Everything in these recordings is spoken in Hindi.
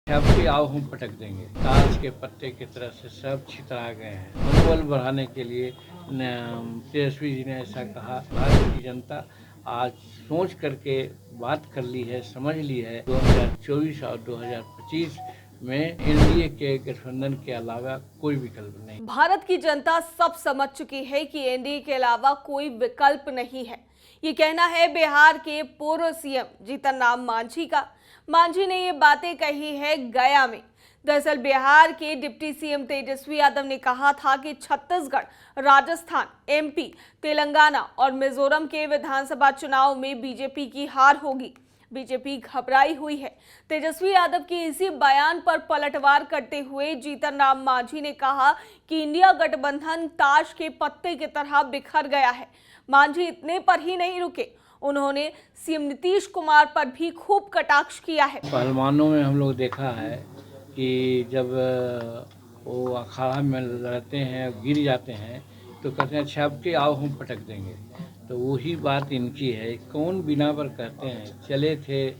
सबके आओ हम पटक देंगे। ताश के पत्ते की तरह से सब छितरा गए हैं। मनोबल बढ़ाने के लिए तेजस्वी जी ने ऐसा कहा। भारत की जनता आज सोच करके बात कर ली है, समझ ली है। 2024 और 2025 में एनडीए के गठबंधन के अलावा कोई विकल्प नहीं। भारत की जनता सब समझ चुकी है कि एनडीए के अलावा कोई विकल्प नहीं है। ये कहना है बिहार के पूर्व सीएम जीतन राम मांझी का। मांझी ने ये बातें कही है गया में। दरअसल बिहार के डिप्टी सीएम तेजस्वी यादव ने कहा था कि छत्तीसगढ़, राजस्थान, एमपी, तेलंगाना और मिजोरम के विधानसभा चुनाव में बीजेपी की हार होगी। बीजेपी घबराई हुई है। तेजस्वी यादव के इसी बयान पर पलटवार करते हुए जीतन राम मांझी ने कहा कि इंडिया गठबंधन ताश के पत्ते की तरह बिखर गया है। मांझी इतने पर ही नहीं रुके, उन्होंने सीएम नीतीश कुमार पर भी खूब कटाक्ष किया है। पहलवानों में हम लोग देखा है कि जब वो अखाड़ा में लड़ते हैं, गिर जाते हैं, तो कहते हैं अच्छा अब के आओ हम पटक देंगे। तो वही बात इनकी है। कौन बिना पर कहते हैं चले थे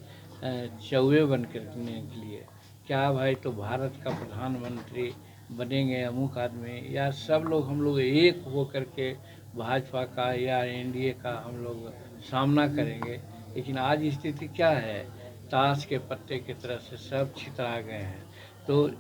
चौवे बन करने के लिए, क्या भाई तो भारत का प्रधानमंत्री बनेंगे अमुक आदमी, या सब लोग हम लोग एक हो करके भाजपा का या एनडीए का हम लोग सामना करेंगे। लेकिन आज स्थिति क्या है, ताश के पत्ते की तरह से सब छितरा गए हैं। तो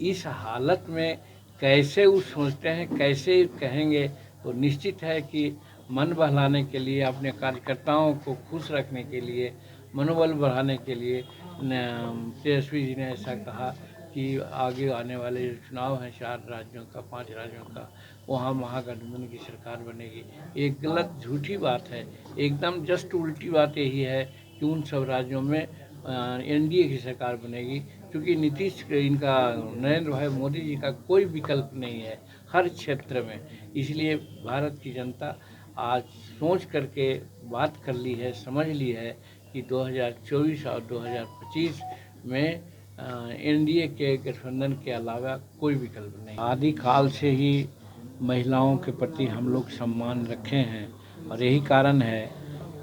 इस हालत में कैसे वो सोचते हैं, कैसे कहेंगे, तो निश्चित है कि मन बहलाने के लिए, अपने कार्यकर्ताओं को खुश रखने के लिए, मनोबल बढ़ाने के लिए तेजस्वी जी ने ऐसा कहा कि आगे आने वाले चुनाव हैं 4 राज्यों का, 5 राज्यों का, वहाँ महागठबंधन की सरकार बनेगी। एक गलत झूठी बात है। एकदम जस्ट उल्टी बात यही है कि उन सब राज्यों में एनडीए की सरकार बनेगी, क्योंकि नीतीश इनका नरेंद्र भाई मोदी जी का कोई विकल्प नहीं है हर क्षेत्र में। इसलिए भारत की जनता आज सोच करके बात कर ली है, समझ ली है कि 2024 और 2025 में एनडीए के गठबंधन के अलावा कोई विकल्प नहीं। आदिकाल से ही महिलाओं के प्रति हम लोग सम्मान रखे हैं, और यही कारण है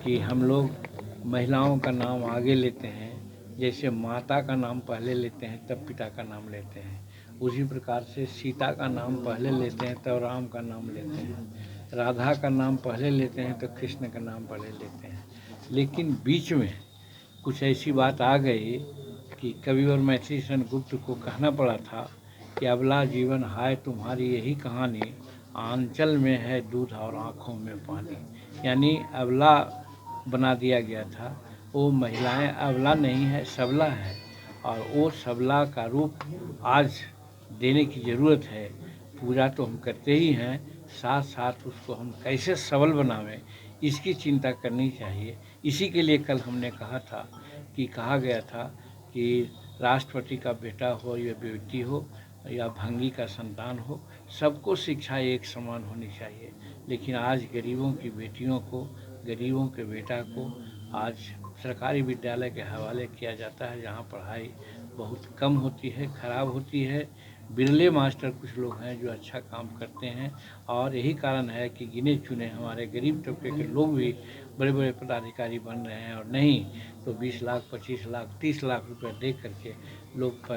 कि हम लोग महिलाओं का नाम आगे लेते हैं। जैसे माता का नाम पहले लेते हैं तब पिता का नाम लेते हैं, उसी प्रकार से सीता का नाम पहले लेते हैं तब राम का नाम लेते हैं, राधा का नाम पहले लेते हैं तो कृष्ण का नाम पहले लेते हैं। लेकिन बीच में कुछ ऐसी बात आ गई कि कविवर मैथिली शरण गुप्त को कहना पड़ा था कि अबला जीवन हाय तुम्हारी यही कहानी, आंचल में है दूध और आँखों में पानी। यानी अबला बना दिया गया था। वो महिलाएं अबला नहीं है, सबला है, और वो सबला का रूप आज देने की ज़रूरत है। पूजा तो हम करते ही हैं, साथ साथ उसको हम कैसे सबल बनावें इसकी चिंता करनी चाहिए। इसी के लिए कल हमने कहा गया था कि राष्ट्रपति का बेटा हो या बेटी हो या भंगी का संतान हो, सबको शिक्षा एक समान होनी चाहिए। लेकिन आज गरीबों की बेटियों को, गरीबों के बेटा को आज सरकारी विद्यालय के हवाले किया जाता है, जहाँ पढ़ाई बहुत कम होती है, खराब होती है। बिरले मास्टर कुछ लोग हैं जो अच्छा काम करते हैं, और यही कारण है कि गिने चुने हमारे गरीब तबके के लोग भी बड़े बड़े पदाधिकारी बन रहे हैं। और नहीं तो 20 लाख, 25 लाख, 30 लाख रुपए दे करके लोग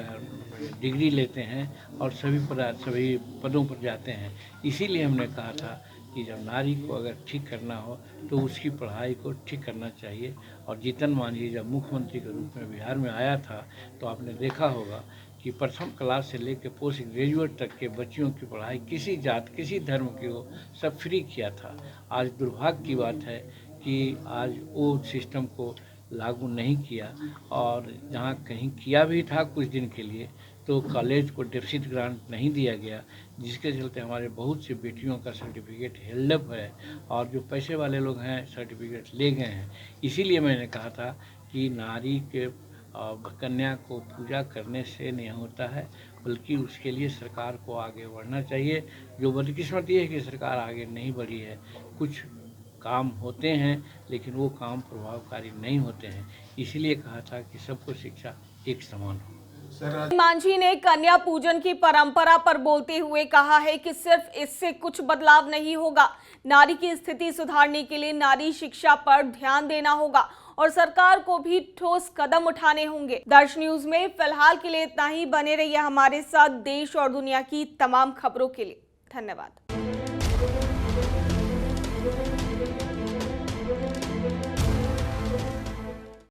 डिग्री लेते हैं और सभी पदों पर जाते हैं। इसीलिए हमने कहा था कि जब नारी को अगर ठीक करना हो तो उसकी पढ़ाई को ठीक करना चाहिए। और जीतन मांझी जब मुख्यमंत्री के रूप में बिहार में आया था तो आपने देखा होगा कि प्रथम क्लास से लेकर पोस्ट ग्रेजुएट तक के बच्चियों की पढ़ाई किसी जात, किसी धर्म की हो, सब फ्री किया था। आज दुर्भाग्य की बात है कि आज वो सिस्टम को लागू नहीं किया, और जहाँ कहीं किया भी था कुछ दिन के लिए तो कॉलेज को डेफिसिट ग्रांट नहीं दिया गया, जिसके चलते हमारे बहुत सी बेटियों का सर्टिफिकेट हेल्डअप है, और जो पैसे वाले लोग हैं सर्टिफिकेट ले गए हैं। इसीलिए मैंने कहा था कि नारी के कन्या को पूजा करने से नहीं होता है, बल्कि उसके लिए सरकार को आगे बढ़ना चाहिए। जो बदकिस्मती है कि सरकार आगे नहीं बढ़ी है। कुछ काम होते हैं लेकिन वो काम प्रभावकारी नहीं होते हैं। इसीलिए कहा था कि सबको शिक्षा एक समान हो। मांझी ने कन्या पूजन की परंपरा पर बोलते हुए कहा है कि सिर्फ इससे कुछ बदलाव नहीं होगा। नारी की स्थिति सुधारने के लिए नारी शिक्षा पर ध्यान देना होगा और सरकार को भी ठोस कदम उठाने होंगे। दर्श न्यूज में फिलहाल के लिए इतना ही। बने रहिए हमारे साथ देश और दुनिया की तमाम खबरों के लिए। धन्यवाद।